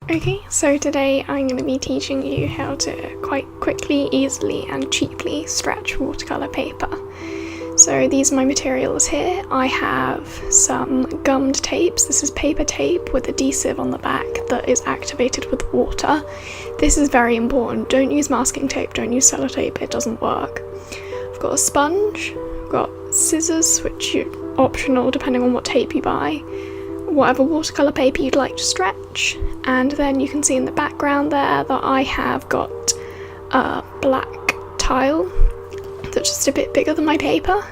Okay, so today I'm going to be teaching you how to quite quickly, easily and cheaply stretch watercolour paper. So these are my materials here. I have some gummed tapes. This is paper tape with adhesive on the back that is activated with water. This is very important. Don't use masking tape, don't use sellotape, it doesn't work. I've got a sponge, I've got scissors, which are optional depending on what tape you buy, whatever watercolour paper you'd like to stretch, and then you can see in the background there that I have got a black tile that's just a bit bigger than my paper.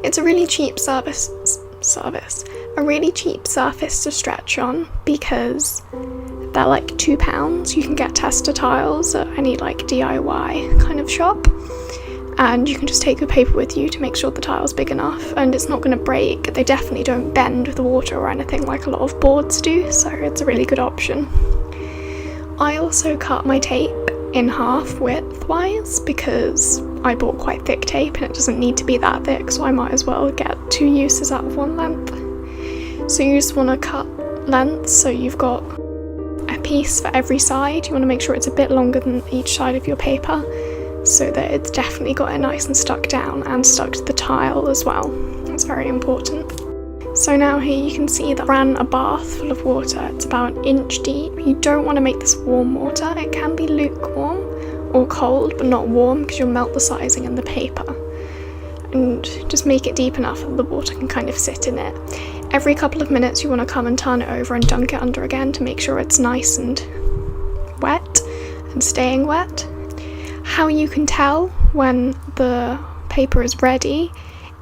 It's a really cheap a really cheap surface to stretch on because they're like £2. You can get tester tiles at any like DIY kind of shop, and you can just take your paper with you to make sure the tile's big enough and it's not going to break. They definitely don't bend with the water or anything like a lot of boards do, so it's a really good option. I also cut my tape in half width-wise because I bought quite thick tape and it doesn't need to be that thick, so I might as well get 2 uses out of 1 length. So you just want to cut lengths, so you've got a piece for every side. You want to make sure it's a bit longer than each side of your paper, so that it's definitely got it nice and stuck down and stuck to the tile as well. That's very important. So now here you can see that I ran a bath full of water. It's about 1 inch deep. You don't want to make this warm water. It can be lukewarm or cold, but not warm because you'll melt the sizing in the paper. And just make it deep enough that the water can kind of sit in it. Every couple of minutes you want to come and turn it over and dunk it under again to make sure it's nice and wet and staying wet. How you can tell when the paper is ready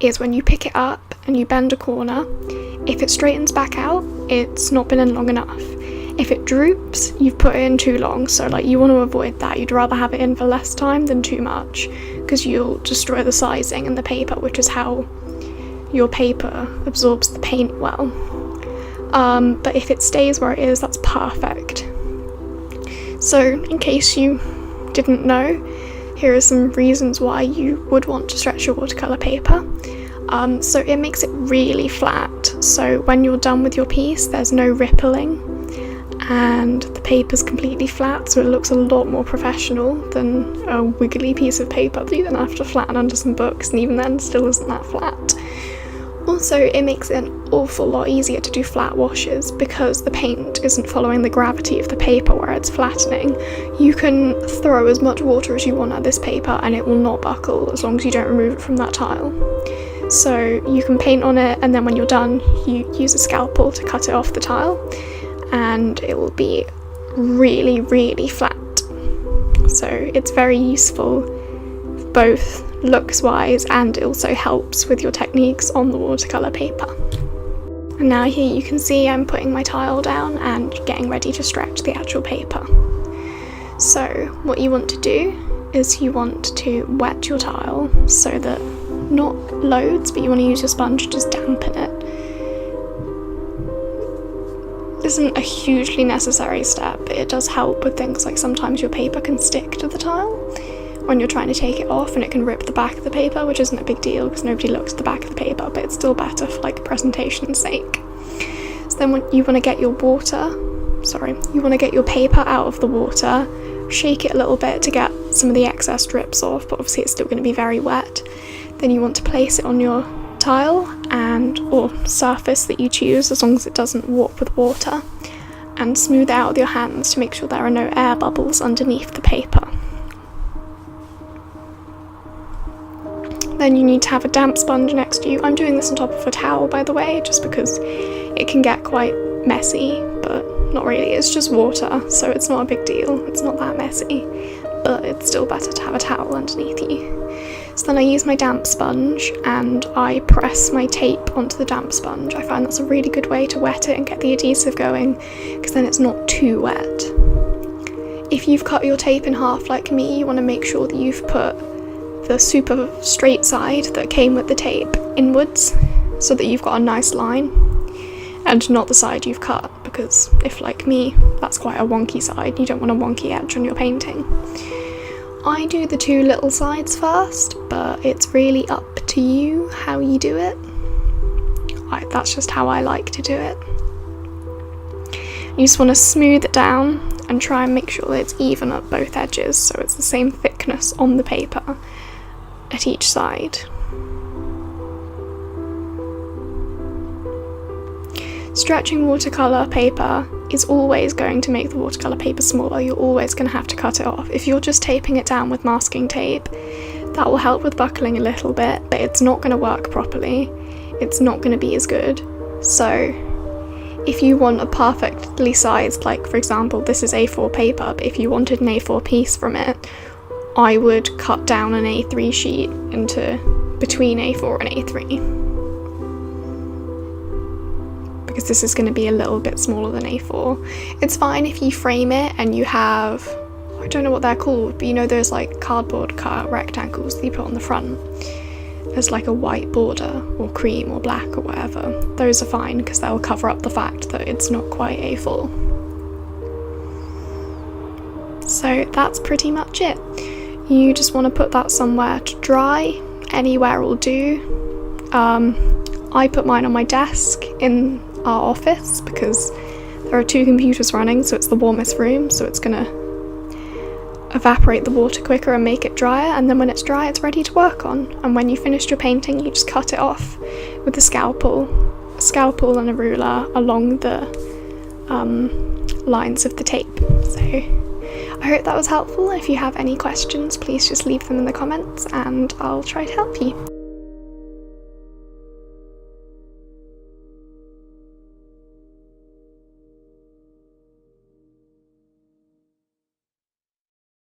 is when you pick it up and you bend a corner. If it straightens back out, it's not been in long enough. If it droops, you've put it in too long, so like you want to avoid that. You'd rather have it in for less time than too much, because you'll destroy the sizing in the paper, which is how your paper absorbs the paint well. But if it stays where it is, that's perfect. So in case you didn't know, here are some reasons why you would want to stretch your watercolour paper. So it makes it really flat, so when you're done with your piece there's no rippling and the paper's completely flat, so it looks a lot more professional than a wiggly piece of paper that you then have to flatten under some books, and even then still isn't that flat. Also, it makes it an awful lot easier to do flat washes because the paint isn't following the gravity of the paper where it's flattening. You can throw as much water as you want at this paper and it will not buckle as long as you don't remove it from that tile. So you can paint on it, and then when you're done you use a scalpel to cut it off the tile and it will be really, really flat. So it's very useful both looks wise, and it also helps with your techniques on the watercolour paper. And now here you can see I'm putting my tile down and getting ready to stretch the actual paper. So what you want to do is you want to wet your tile so that, not loads, but you want to use your sponge to just dampen it. This isn't a hugely necessary step, but it does help with things like sometimes your paper can stick to the tile when you're trying to take it off, and it can rip the back of the paper, which isn't a big deal because nobody looks at the back of the paper, but it's still better for like presentation's sake. So then when you want to get your paper out of the water, shake it a little bit to get some of the excess drips off, but obviously it's still going to be very wet. Then you want to place it on your tile or surface that you choose, as long as it doesn't warp with water, and smooth it out with your hands to make sure there are no air bubbles underneath the paper. Then you need to have a damp sponge next to you. I'm doing this on top of a towel, by the way, just because it can get quite messy, but not really. It's just water, so it's not a big deal. It's not that messy, but it's still better to have a towel underneath you. So then I use my damp sponge and I press my tape onto the damp sponge. I find that's a really good way to wet it and get the adhesive going, because then it's not too wet. If you've cut your tape in half like me, you want to make sure that you've put the super straight side that came with the tape inwards, so that you've got a nice line, and not the side you've cut, because if, like me, that's quite a wonky side, you don't want a wonky edge on your painting. I do the 2 little sides first, but it's really up to you how you do it. That's just how I like to do it. You just want to smooth it down and try and make sure that it's even at both edges, so it's the same thickness on the paper at each side. Stretching watercolour paper is always going to make the watercolour paper smaller. You're always going to have to cut it off. If you're just taping it down with masking tape, that will help with buckling a little bit, but it's not going to work properly. It's not going to be as good. So if you want a perfectly sized, like for example, this is A4 paper, but if you wanted an A4 piece from it, I would cut down an A3 sheet into between A4 and A3. Because this is going to be a little bit smaller than A4. It's fine if you frame it and you have, I don't know what they're called, but you know those like cardboard cut rectangles that you put on the front? There's like a white border, or cream, or black, or whatever. Those are fine because they'll cover up the fact that it's not quite A4. So that's pretty much it. You just want to put that somewhere to dry. Anywhere will do. I put mine on my desk in our office because there are 2 computers running, so it's the warmest room, so it's gonna evaporate the water quicker and make it drier, and then when it's dry it's ready to work on. And when you finished your painting, you just cut it off with a scalpel and a ruler along the lines of the tape. So I hope that was helpful. If you have any questions, please just leave them in the comments and I'll try to help you.